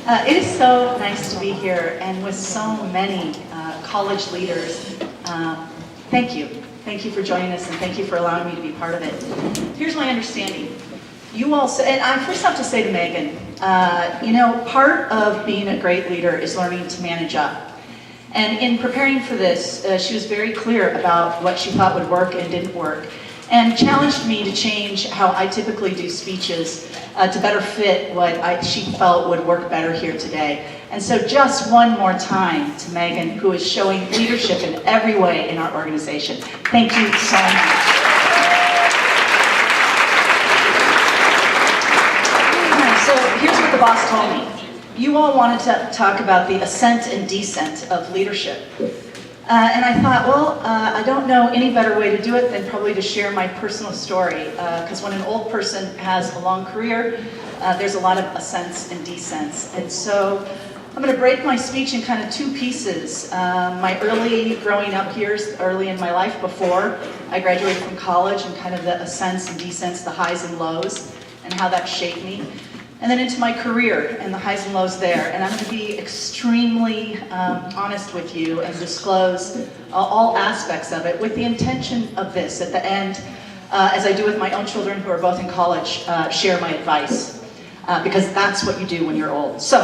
It is so nice to be here and with so many college leaders. Thank you. Thank you for joining us and thank you for allowing me to be part of it. Here's my understanding. You all say, and I first have to say to Megan, part of being a great leader is learning to manage up. And in preparing for this, she was very clear about what she thought would work and didn't work, and challenged me to change how I typically do speeches to better fit what she felt would work better here today. And so just one more time to Megan, who is showing leadership in every way in our organization. Thank you so much. So here's what the boss told me. You all wanted to talk about the ascent and descent of leadership. And I thought, well, I don't know any better way to do it than probably to share my personal story. Because when an old person has a long career, there's a lot of ascents and descents. And so I'm going to break my speech in kind of two pieces. My early growing up years, early in my life before I graduated from college, and kind of the ascents and descents, the highs and lows, and how that shaped me. And then into my career and the highs and lows there. And I'm going to be extremely honest with you and disclose all aspects of it with the intention of this at the end, as I do with my own children who are both in college, share my advice. Because that's what you do when you're old. So,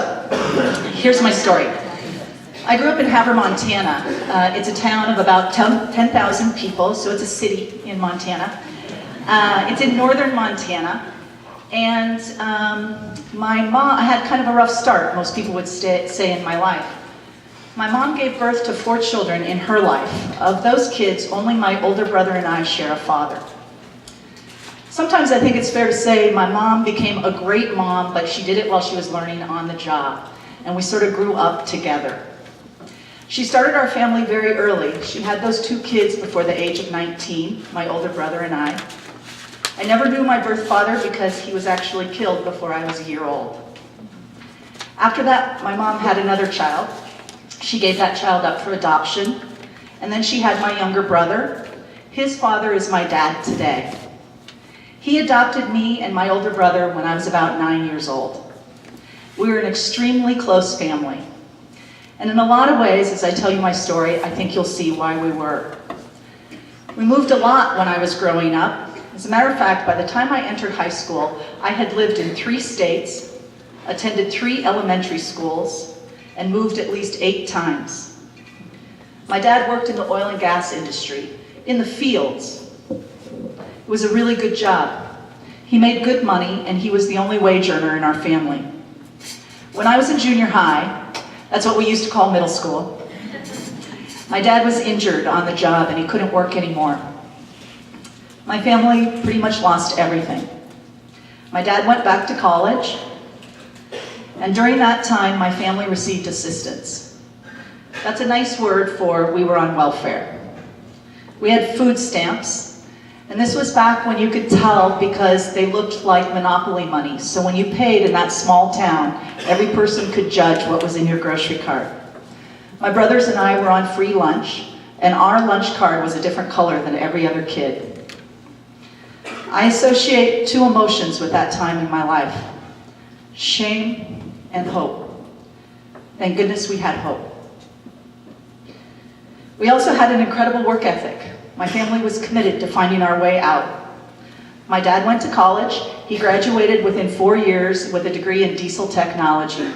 here's my story. I grew up in Havre, Montana. It's a town of about 10,000 people, so it's a city in Montana. It's in northern Montana. And my mom, I had kind of a rough start, most people would say in my life. My mom gave birth to 4 children in her life. Of those kids, only my older brother and I share a father. Sometimes I think it's fair to say my mom became a great mom, but she did it while she was learning on the job. And we sort of grew up together. She started our family very early. She had those 2 kids before the age of 19, my older brother and I. I never knew my birth father because he was actually killed before I was a year old. After that, my mom had another child. She gave that child up for adoption. And then she had my younger brother. His father is my dad today. He adopted me and my older brother when I was about 9 years old. We were an extremely close family. And in a lot of ways, as I tell you my story, I think you'll see why we were. We moved a lot when I was growing up. As a matter of fact, by the time I entered high school, I had lived in 3 states, attended 3 elementary schools, and moved at least 8 times. My dad worked in the oil and gas industry, in the fields. It was a really good job. He made good money, and he was the only wage earner in our family. When I was in junior high, that's what we used to call middle school, my dad was injured on the job and he couldn't work anymore. My family pretty much lost everything. My dad went back to college, and during that time, my family received assistance. That's a nice word for we were on welfare. We had food stamps, and this was back when you could tell because they looked like monopoly money. So when you paid in that small town, every person could judge what was in your grocery cart. My brothers and I were on free lunch, and our lunch card was a different color than every other kid. I associate 2 emotions with that time in my life: shame and hope. Thank goodness we had hope. We also had an incredible work ethic. My family was committed to finding our way out. My dad went to college. He graduated within 4 years with a degree in diesel technology.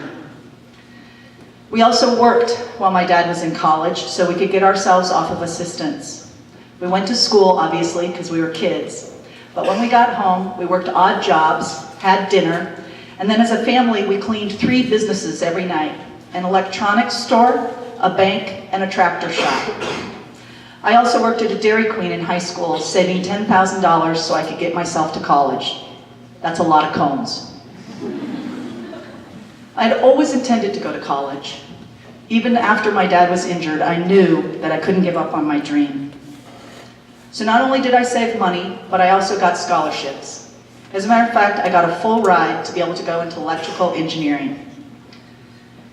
We also worked while my dad was in college so we could get ourselves off of assistance. We went to school, obviously, because we were kids. But when we got home, we worked odd jobs, had dinner, and then as a family, we cleaned 3 businesses every night: an electronics store, a bank, and a tractor shop. I also worked at a Dairy Queen in high school, saving $10,000 so I could get myself to college. That's a lot of cones. I had always intended to go to college. Even after my dad was injured, I knew that I couldn't give up on my dream. So not only did I save money, but I also got scholarships. As a matter of fact, I got a full ride to be able to go into electrical engineering.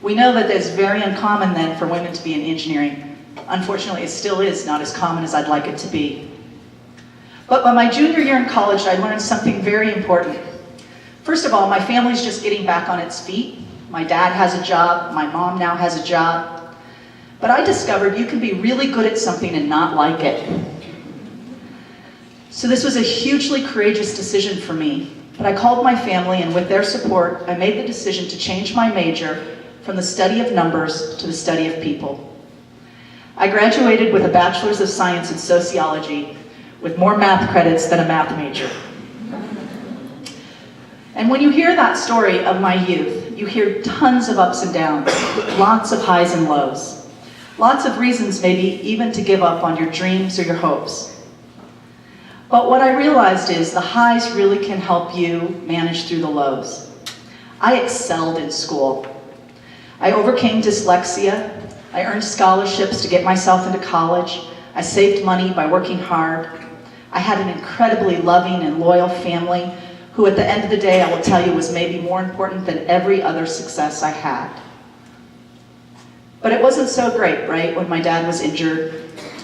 We know that it's very uncommon then for women to be in engineering. Unfortunately, it still is not as common as I'd like it to be. But by my junior year in college, I learned something very important. First of all, my family's just getting back on its feet. My dad has a job, my mom now has a job. But I discovered you can be really good at something and not like it. So this was a hugely courageous decision for me. But I called my family, and with their support, I made the decision to change my major from the study of numbers to the study of people. I graduated with a Bachelor's of Science in Sociology with more math credits than a math major. And when you hear that story of my youth, you hear tons of ups and downs, lots of highs and lows, lots of reasons maybe even to give up on your dreams or your hopes. But what I realized is the highs really can help you manage through the lows. I excelled in school. I overcame dyslexia. I earned scholarships to get myself into college. I saved money by working hard. I had an incredibly loving and loyal family who at the end of the day, I will tell you, was maybe more important than every other success I had. But it wasn't so great, right? When my dad was injured,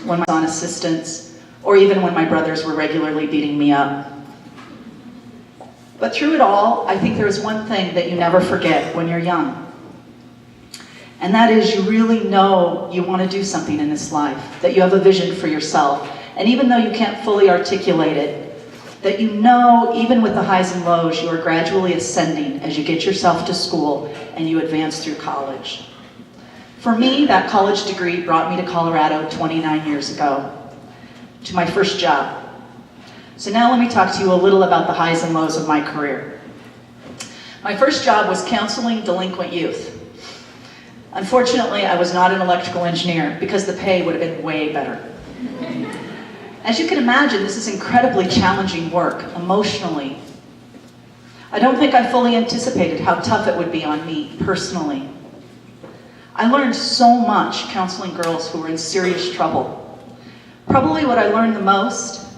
when I was on assistance, or even when my brothers were regularly beating me up. But through it all, I think there is one thing that you never forget when you're young. And that is you really know you want to do something in this life, that you have a vision for yourself. And even though you can't fully articulate it, that you know, even with the highs and lows, you are gradually ascending as you get yourself to school and you advance through college. For me, that college degree brought me to Colorado 29 years ago, to my first job. So now let me talk to you a little about the highs and lows of my career. My first job was counseling delinquent youth. Unfortunately, I was not an electrical engineer because the pay would have been way better. As you can imagine, this is incredibly challenging work, emotionally. I don't think I fully anticipated how tough it would be on me, personally. I learned so much counseling girls who were in serious trouble. Probably what I learned the most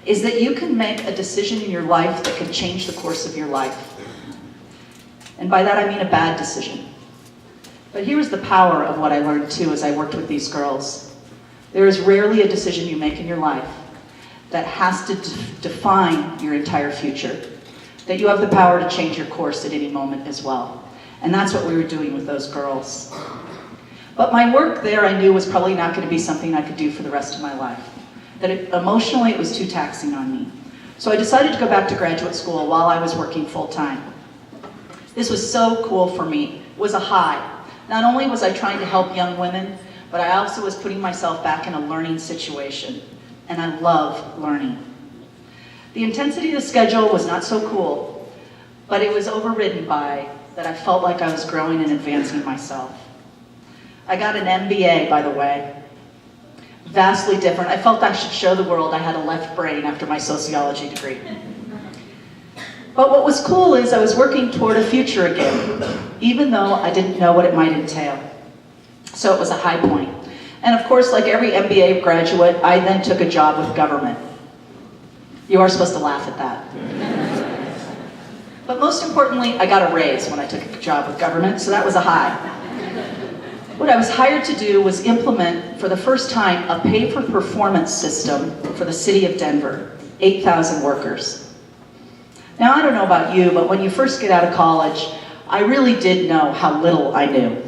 is that you can make a decision in your life that can change the course of your life. And by that I mean a bad decision. But here is the power of what I learned too as I worked with these girls. There is rarely a decision you make in your life that has to define your entire future, that you have the power to change your course at any moment as well. And that's what we were doing with those girls. But my work there I knew was probably not going to be something I could do for the rest of my life. That emotionally it was too taxing on me. So I decided to go back to graduate school while I was working full-time. This was so cool for me. It was a high. Not only was I trying to help young women, but I also was putting myself back in a learning situation. And I love learning. The intensity of the schedule was not so cool, but it was overridden by that I felt like I was growing and advancing myself. I got an MBA, by the way. Vastly different. I felt I should show the world I had a left brain after my sociology degree. But what was cool is I was working toward a future again, even though I didn't know what it might entail. So it was a high point. And of course, like every MBA graduate, I then took a job with government. You are supposed to laugh at that. But most importantly, I got a raise when I took a job with government, so that was a high. What I was hired to do was implement, for the first time, a pay-for-performance system for the city of Denver, 8,000 workers. Now, I don't know about you, but when you first get out of college, I really did know how little I knew.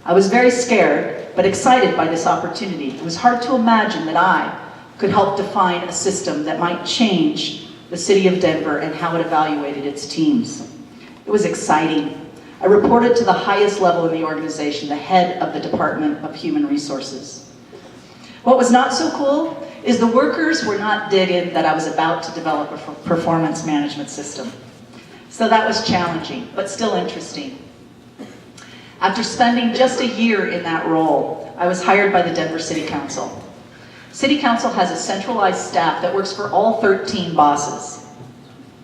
I was very scared, but excited by this opportunity. It was hard to imagine that I could help define a system that might change the city of Denver and how it evaluated its teams. It was exciting. I reported to the highest level in the organization, the head of the Department of Human Resources. What was not so cool is the workers were not digging that I was about to develop a performance management system. So that was challenging, but still interesting. After spending just a year in that role, I was hired by the Denver City Council. City Council has a centralized staff that works for all 13 bosses.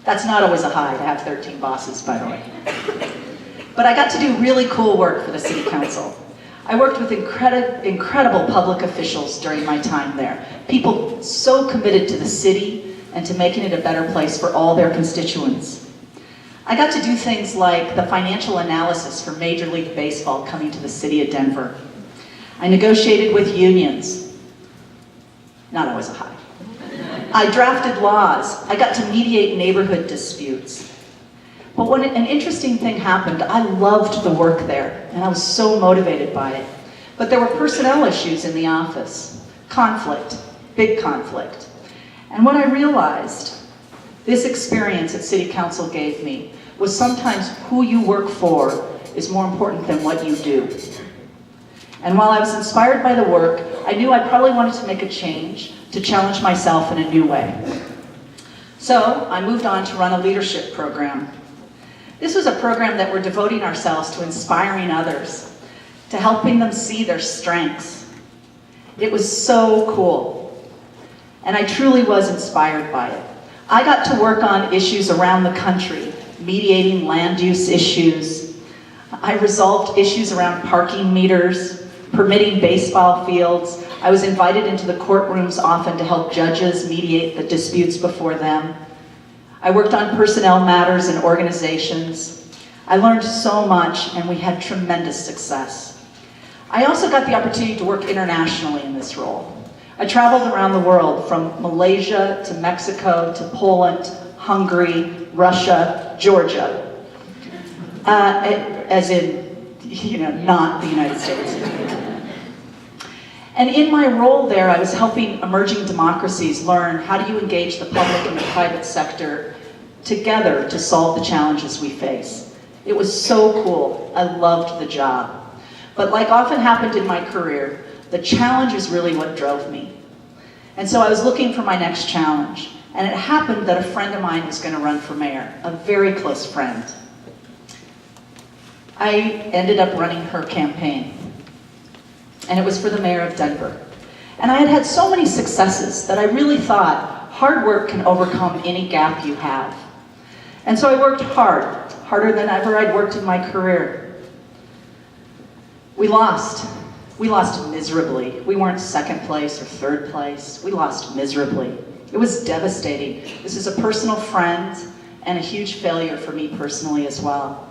That's not always a high to have 13 bosses, by the way. But I got to do really cool work for the City Council. I worked with incredible public officials during my time there. People so committed to the city and to making it a better place for all their constituents. I got to do things like the financial analysis for Major League Baseball coming to the city of Denver. I negotiated with unions. Not always a high. I drafted laws. I got to mediate neighborhood disputes. But when an interesting thing happened, I loved the work there, and I was so motivated by it. But there were personnel issues in the office. Conflict, big conflict. And what I realized, this experience that City Council gave me, was sometimes who you work for is more important than what you do. And while I was inspired by the work, I knew I probably wanted to make a change, to challenge myself in a new way. So I moved on to run a leadership program. This was a program that we're devoting ourselves to inspiring others, to helping them see their strengths. It was so cool. And I truly was inspired by it. I got to work on issues around the country, mediating land use issues. I resolved issues around parking meters, permitting baseball fields. I was invited into the courtrooms often to help judges mediate the disputes before them. I worked on personnel matters in organizations. I learned so much, and we had tremendous success. I also got the opportunity to work internationally in this role. I traveled around the world, from Malaysia to Mexico to Poland, Hungary, Russia, Georgia. As in, not the United States. And in my role there, I was helping emerging democracies learn how do you engage the public and the private sector together to solve the challenges we face. It was so cool. I loved the job. But like often happened in my career, the challenge is really what drove me. And so I was looking for my next challenge. And it happened that a friend of mine was going to run for mayor, a very close friend. I ended up running her campaign. And it was for the mayor of Denver. And I had had so many successes that I really thought hard work can overcome any gap you have. And so I worked hard, harder than ever I'd worked in my career. We lost miserably. We weren't second place or third place. We lost miserably. It was devastating. This is a personal friend and a huge failure for me personally as well.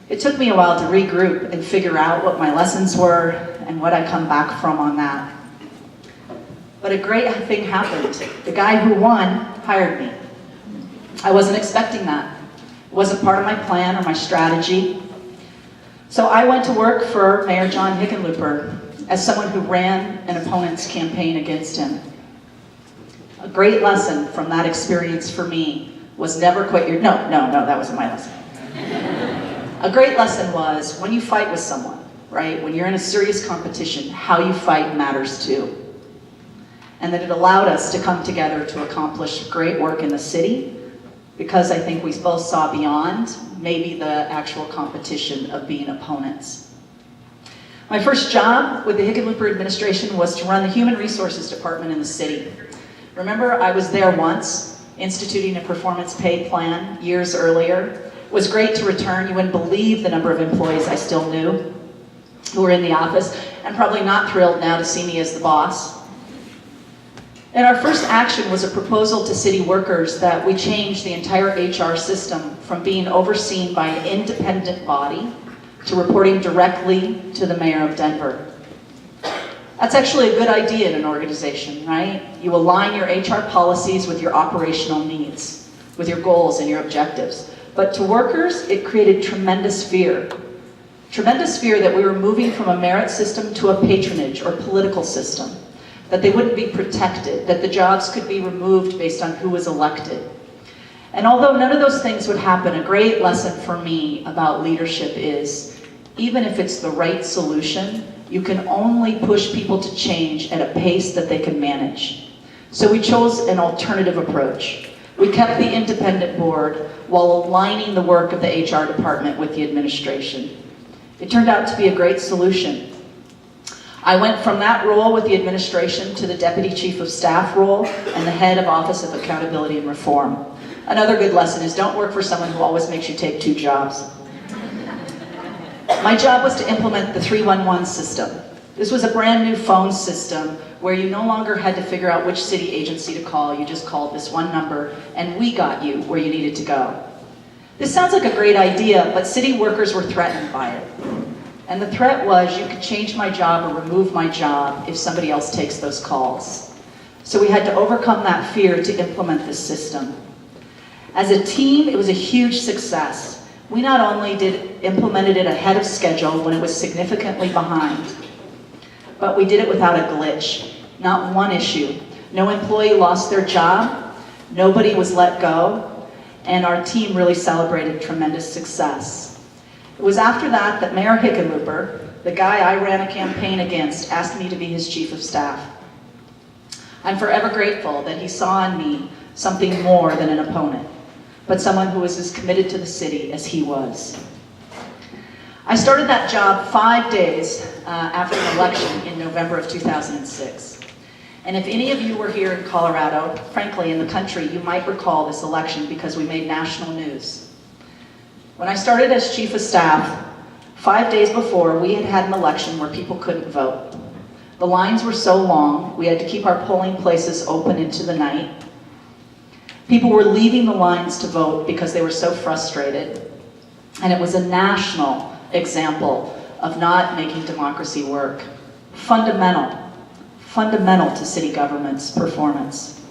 It took me a while to regroup and figure out what my lessons were and what I come back from on that. But a great thing happened. The guy who won hired me. I wasn't expecting that. It wasn't part of my plan or my strategy. So I went to work for Mayor John Hickenlooper as someone who ran an opponent's campaign against him. A great lesson from that experience for me was never quit your, no, that wasn't my lesson. A great lesson was when you fight with someone, right? When you're in a serious competition, how you fight matters too. And that it allowed us to come together to accomplish great work in the city, because I think we both saw beyond maybe the actual competition of being opponents. My first job with the Hickenlooper administration was to run the Human Resources Department in the city. Remember, I was there once, instituting a performance pay plan years earlier. It was great to return. You wouldn't believe the number of employees I still knew who were in the office, and probably not thrilled now to see me as the boss. And our first action was a proposal to city workers that we change the entire HR system from being overseen by an independent body to reporting directly to the mayor of Denver. That's actually a good idea in an organization, right? You align your HR policies with your operational needs, with your goals and your objectives. But to workers, it created tremendous fear. Tremendous fear that we were moving from a merit system to a patronage or political system, that they wouldn't be protected, that the jobs could be removed based on who was elected. And although none of those things would happen, a great lesson for me about leadership is, even if it's the right solution, you can only push people to change at a pace that they can manage. So we chose an alternative approach. We kept the independent board while aligning the work of the HR department with the administration. It turned out to be a great solution. I went from that role with the administration to the Deputy Chief of Staff role and the Head of Office of Accountability and Reform. Another good lesson is don't work for someone who always makes you take two jobs. My job was to implement the 311 system. This was a brand new phone system where you no longer had to figure out which city agency to call. You just called this one number and we got you where you needed to go. This sounds like a great idea, but city workers were threatened by it. And the threat was you could change my job or remove my job if somebody else takes those calls. So we had to overcome that fear to implement this system. As a team, it was a huge success. We not only implemented it ahead of schedule when it was significantly behind, but we did it without a glitch. Not one issue. No employee lost their job, nobody was let go, and our team really celebrated tremendous success. It was after that that Mayor Hickenlooper, the guy I ran a campaign against, asked me to be his chief of staff. I'm forever grateful that he saw in me something more than an opponent, but someone who was as committed to the city as he was. I started that job 5 days after the election in November of 2006. And if any of you were here in Colorado, frankly in the country, you might recall this election because we made national news. When I started as chief of staff, 5 days before, we had had an election where people couldn't vote. The lines were so long, we had to keep our polling places open into the night. People were leaving the lines to vote because they were so frustrated. And it was a national example of not making democracy work. Fundamental to city government's performance.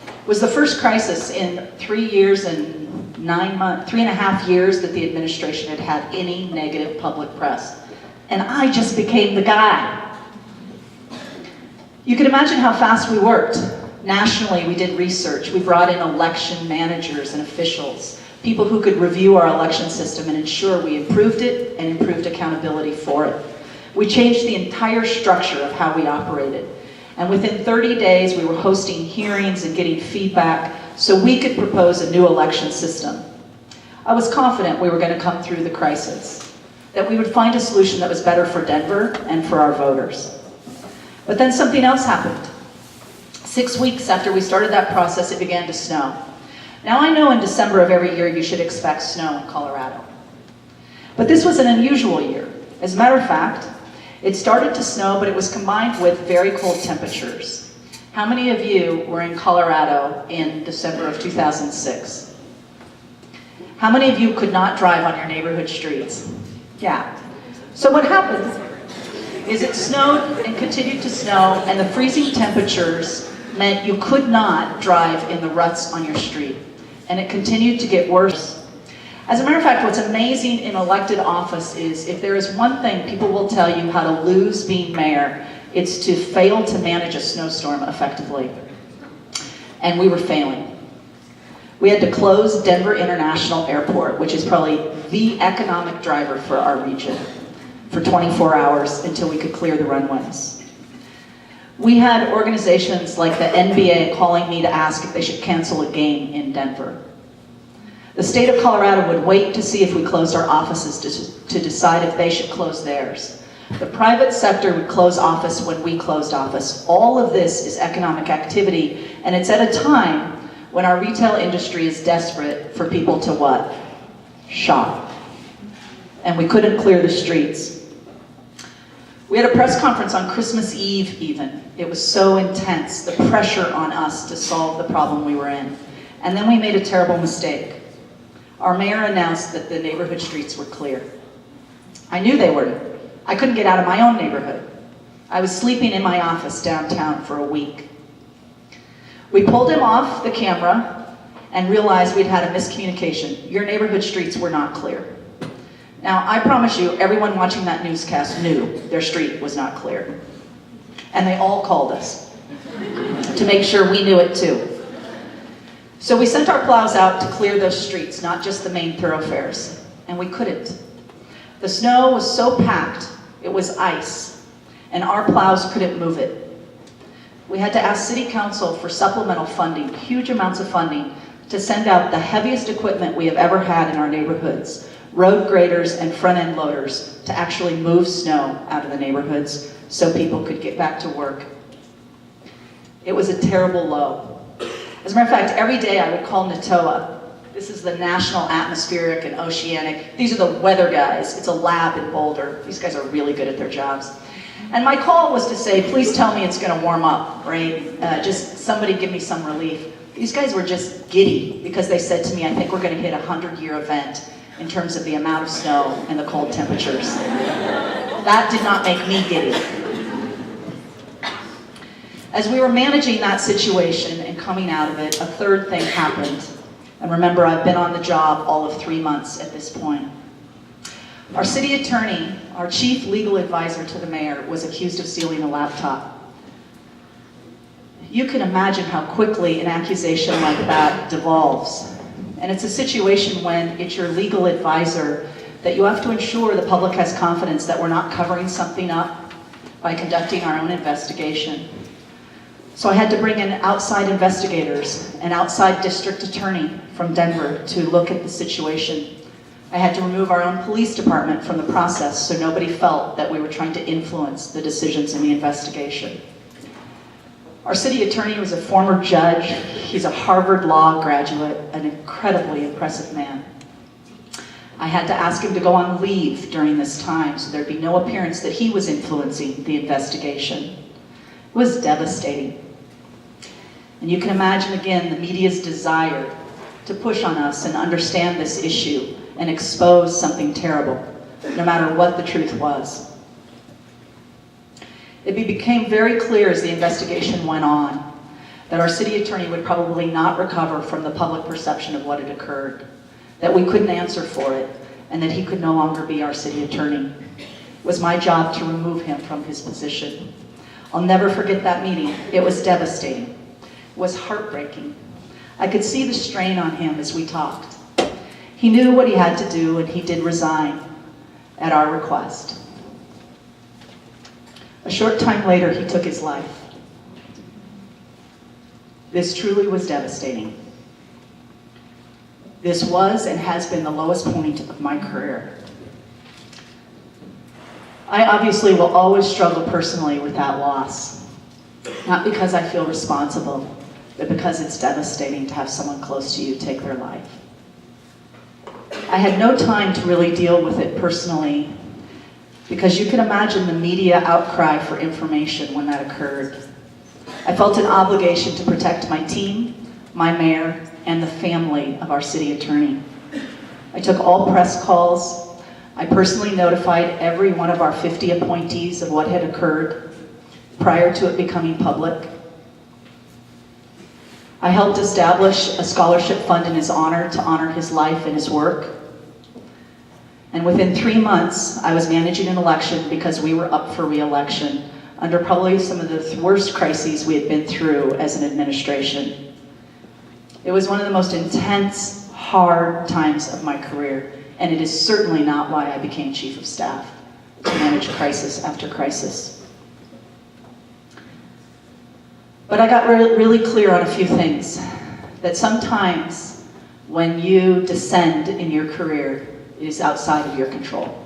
It was the first crisis in 3 years and 9 months, 3.5 years that the administration had had any negative public press. And I just became the guy. You can imagine how fast we worked. Nationally, we did research. We brought in election managers and officials, people who could review our election system and ensure we improved it and improved accountability for it. We changed the entire structure of how we operated. And within 30 days, we were hosting hearings and getting feedback so we could propose a new election system. I was confident we were going to come through the crisis, that we would find a solution that was better for Denver and for our voters. But then something else happened. 6 weeks after we started that process, it began to snow. Now I know in December of every year you should expect snow in Colorado. But this was an unusual year. As a matter of fact, it started to snow, but it was combined with very cold temperatures. How many of you were in Colorado in December of 2006? How many of you could not drive on your neighborhood streets? Yeah. So what happened is it snowed and continued to snow, and the freezing temperatures meant you could not drive in the ruts on your street. And it continued to get worse. As a matter of fact, what's amazing in elected office is if there is one thing people will tell you how to lose being mayor, it's to fail to manage a snowstorm effectively. And we were failing. We had to close Denver International Airport, which is probably the economic driver for our region, for 24 hours until we could clear the runways. We had organizations like the NBA calling me to ask if they should cancel a game in Denver. The state of Colorado would wait to see if we closed our offices to decide if they should close theirs. The private sector would close office when we closed office. All of this is economic activity, and it's at a time when our retail industry is desperate for people to what? Shop. And we couldn't clear the streets. We had a press conference on Christmas Eve even. It was so intense, the pressure on us to solve the problem we were in. And then we made a terrible mistake. Our mayor announced that the neighborhood streets were clear. I knew they were. I couldn't get out of my own neighborhood. I was sleeping in my office downtown for a week. We pulled him off the camera and realized we'd had a miscommunication. Your neighborhood streets were not clear. Now, I promise you, everyone watching that newscast knew their street was not clear. And they all called us to make sure we knew it too. So we sent our plows out to clear those streets, not just the main thoroughfares, and we couldn't. The snow was so packed, it was ice, and our plows couldn't move it. We had to ask City Council for supplemental funding, huge amounts of funding, to send out the heaviest equipment we have ever had in our neighborhoods, road graders and front-end loaders, to actually move snow out of the neighborhoods so people could get back to work. It was a terrible low. As a matter of fact, every day I would call NOTOA. This is the National Atmospheric and Oceanic. These are the weather guys. It's a lab in Boulder. These guys are really good at their jobs. And my call was to say, please tell me it's going to warm up, right? Just somebody give me some relief. These guys were just giddy because they said to me, I think we're going to hit a 100-year event in terms of the amount of snow and the cold temperatures. That did not make me giddy. As we were managing that situation and coming out of it, a third thing happened. And remember, I've been on the job all of 3 months at this point. Our city attorney, our chief legal advisor to the mayor, was accused of stealing a laptop. You can imagine how quickly an accusation like that devolves. And it's a situation when it's your legal advisor that you have to ensure the public has confidence that we're not covering something up by conducting our own investigation. So I had to bring in outside investigators, an outside district attorney from Denver to look at the situation. I had to remove our own police department from the process so nobody felt that we were trying to influence the decisions in the investigation. Our city attorney was a former judge. He's a Harvard Law graduate, an incredibly impressive man. I had to ask him to go on leave during this time so there'd be no appearance that he was influencing the investigation. It was devastating. And you can imagine, again, the media's desire to push on us and understand this issue and expose something terrible, no matter what the truth was. It became very clear as the investigation went on that our city attorney would probably not recover from the public perception of what had occurred, that we couldn't answer for it, and that he could no longer be our city attorney. It was my job to remove him from his position. I'll never forget that meeting. It was devastating. It was heartbreaking. I could see the strain on him as we talked. He knew what he had to do, and he did resign at our request. A short time later, he took his life. This truly was devastating. This was and has been the lowest point of my career. I obviously will always struggle personally with that loss, not because I feel responsible, but because it's devastating to have someone close to you take their life. I had no time to really deal with it personally, because you can imagine the media outcry for information when that occurred. I felt an obligation to protect my team, my mayor, and the family of our city attorney. I took all press calls. I personally notified every one of our 50 appointees of what had occurred prior to it becoming public. I helped establish a scholarship fund in his honor to honor his life and his work. And within 3 months, I was managing an election because we were up for re-election under probably some of the worst crises we had been through as an administration. It was one of the most intense, hard times of my career, and it is certainly not why I became chief of staff, to manage crisis after crisis. But I got really clear on a few things, that sometimes when you descend in your career, it is outside of your control.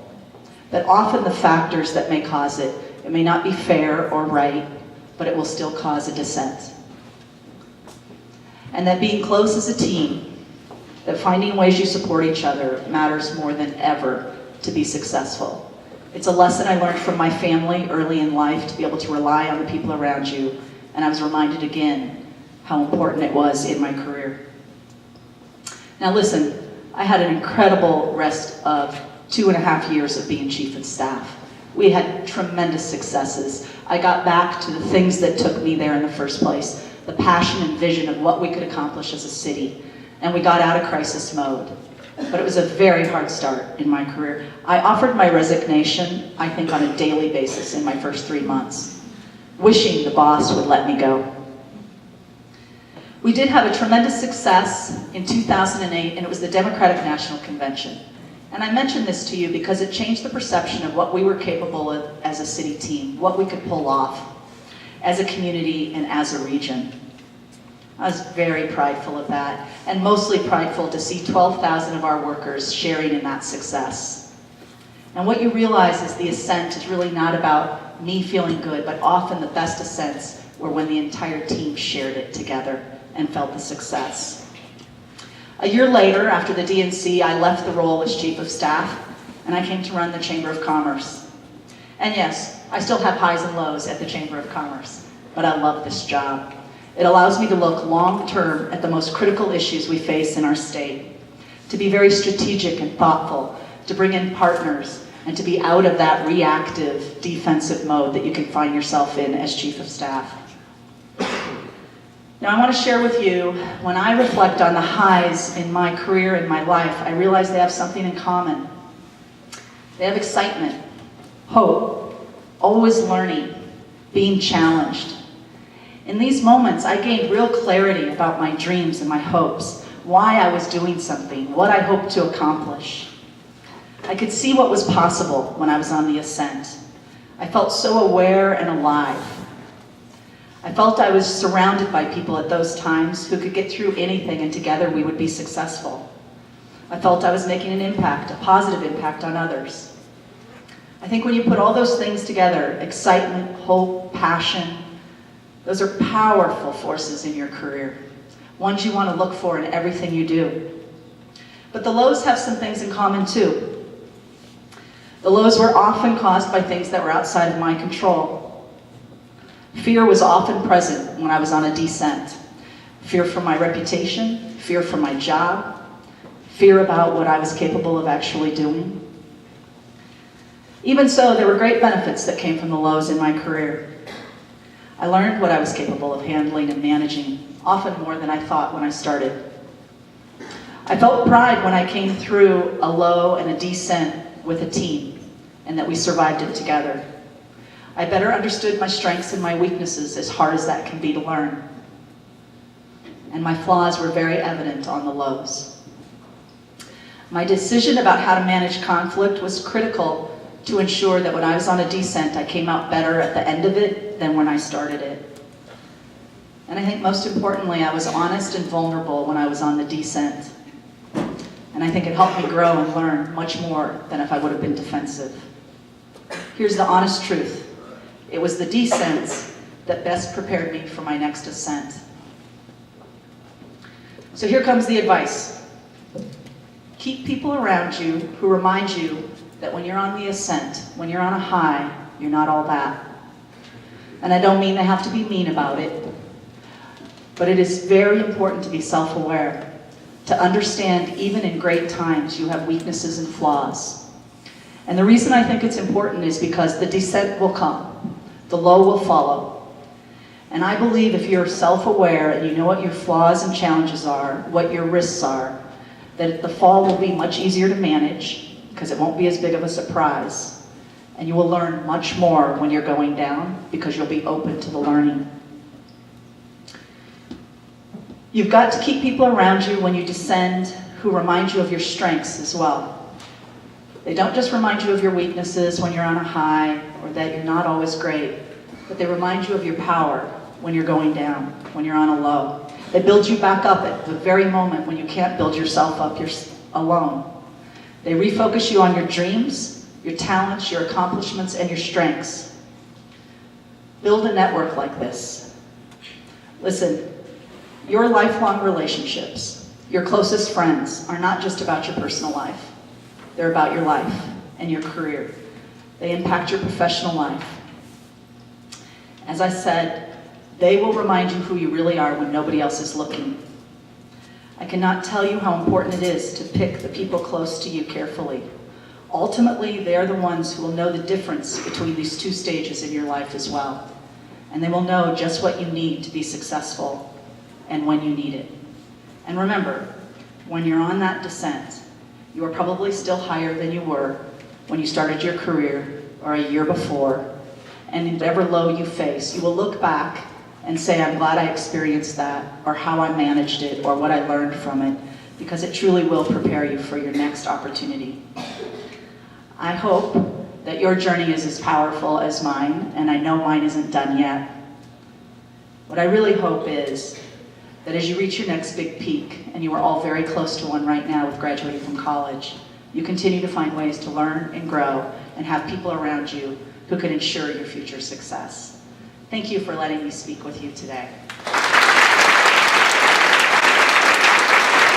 That often the factors that may cause it, it may not be fair or right, but it will still cause a descent. And that being close as a team, that finding ways you support each other matters more than ever to be successful. It's a lesson I learned from my family early in life, to be able to rely on the people around you, and I was reminded again how important it was in my career. Now listen, I had an incredible rest of 2.5 years of being chief of staff. We had tremendous successes. I got back to the things that took me there in the first place, the passion and vision of what we could accomplish as a city, and we got out of crisis mode. But it was a very hard start in my career. I offered my resignation, I think, on a daily basis in my first 3 months, wishing the boss would let me go. We did have a tremendous success in 2008, and it was the Democratic National Convention. And I mention this to you because it changed the perception of what we were capable of as a city team, what we could pull off as a community and as a region. I was very prideful of that, and mostly prideful to see 12,000 of our workers sharing in that success. And what you realize is the ascent is really not about me feeling good, but often the best ascents were when the entire team shared it together and felt the success. A year later, after the DNC, I left the role as chief of staff, and I came to run the Chamber of Commerce. And yes, I still have highs and lows at the Chamber of Commerce, but I love this job. It allows me to look long-term at the most critical issues we face in our state, to be very strategic and thoughtful, to bring in partners, and to be out of that reactive, defensive mode that you can find yourself in as chief of staff. Now I want to share with you, when I reflect on the highs in my career and my life, I realize they have something in common. They have excitement, hope, always learning, being challenged. In these moments, I gained real clarity about my dreams and my hopes, why I was doing something, what I hoped to accomplish. I could see what was possible when I was on the ascent. I felt so aware and alive. I felt I was surrounded by people at those times who could get through anything, and together we would be successful. I felt I was making an impact, a positive impact on others. I think when you put all those things together, excitement, hope, passion, those are powerful forces in your career, ones you want to look for in everything you do. But the lows have some things in common too. The lows were often caused by things that were outside of my control. Fear was often present when I was on a descent. Fear for my reputation, fear for my job, fear about what I was capable of actually doing. Even so, there were great benefits that came from the lows in my career. I learned what I was capable of handling and managing, often more than I thought when I started. I felt pride when I came through a low and a descent with a team, and that we survived it together. I better understood my strengths and my weaknesses, as hard as that can be to learn. And my flaws were very evident on the lows. My decision about how to manage conflict was critical to ensure that when I was on a descent, I came out better at the end of it than when I started it. And I think most importantly, I was honest and vulnerable when I was on the descent. And I think it helped me grow and learn much more than if I would have been defensive. Here's the honest truth. It was the descents that best prepared me for my next ascent. So here comes the advice. Keep people around you who remind you that when you're on the ascent, when you're on a high, you're not all that. And I don't mean they have to be mean about it, but it is very important to be self-aware, to understand even in great times you have weaknesses and flaws. And the reason I think it's important is because the descent will come. The low will follow. And I believe if you're self-aware and you know what your flaws and challenges are, what your risks are, that the fall will be much easier to manage because it won't be as big of a surprise. And you will learn much more when you're going down because you'll be open to the learning. You've got to keep people around you when you descend who remind you of your strengths as well. They don't just remind you of your weaknesses when you're on a high or that you're not always great, but they remind you of your power when you're going down, when you're on a low. They build you back up at the very moment when you can't build yourself up alone. They refocus you on your dreams, your talents, your accomplishments, and your strengths. Build a network like this. Listen, your lifelong relationships, your closest friends, are not just about your personal life. They're about your life and your career. They impact your professional life. As I said, they will remind you who you really are when nobody else is looking. I cannot tell you how important it is to pick the people close to you carefully. Ultimately, they are the ones who will know the difference between these two stages in your life as well. And they will know just what you need to be successful and when you need it. And remember, when you're on that descent, you are probably still higher than you were when you started your career or a year before. And in whatever low you face, you will look back and say, I'm glad I experienced that, or how I managed it, or what I learned from it, because it truly will prepare you for your next opportunity. I hope that your journey is as powerful as mine, and I know mine isn't done yet. What I really hope is that as you reach your next big peak, and you are all very close to one right now with graduating from college, you continue to find ways to learn and grow and have people around you who can ensure your future success. Thank you for letting me speak with you today.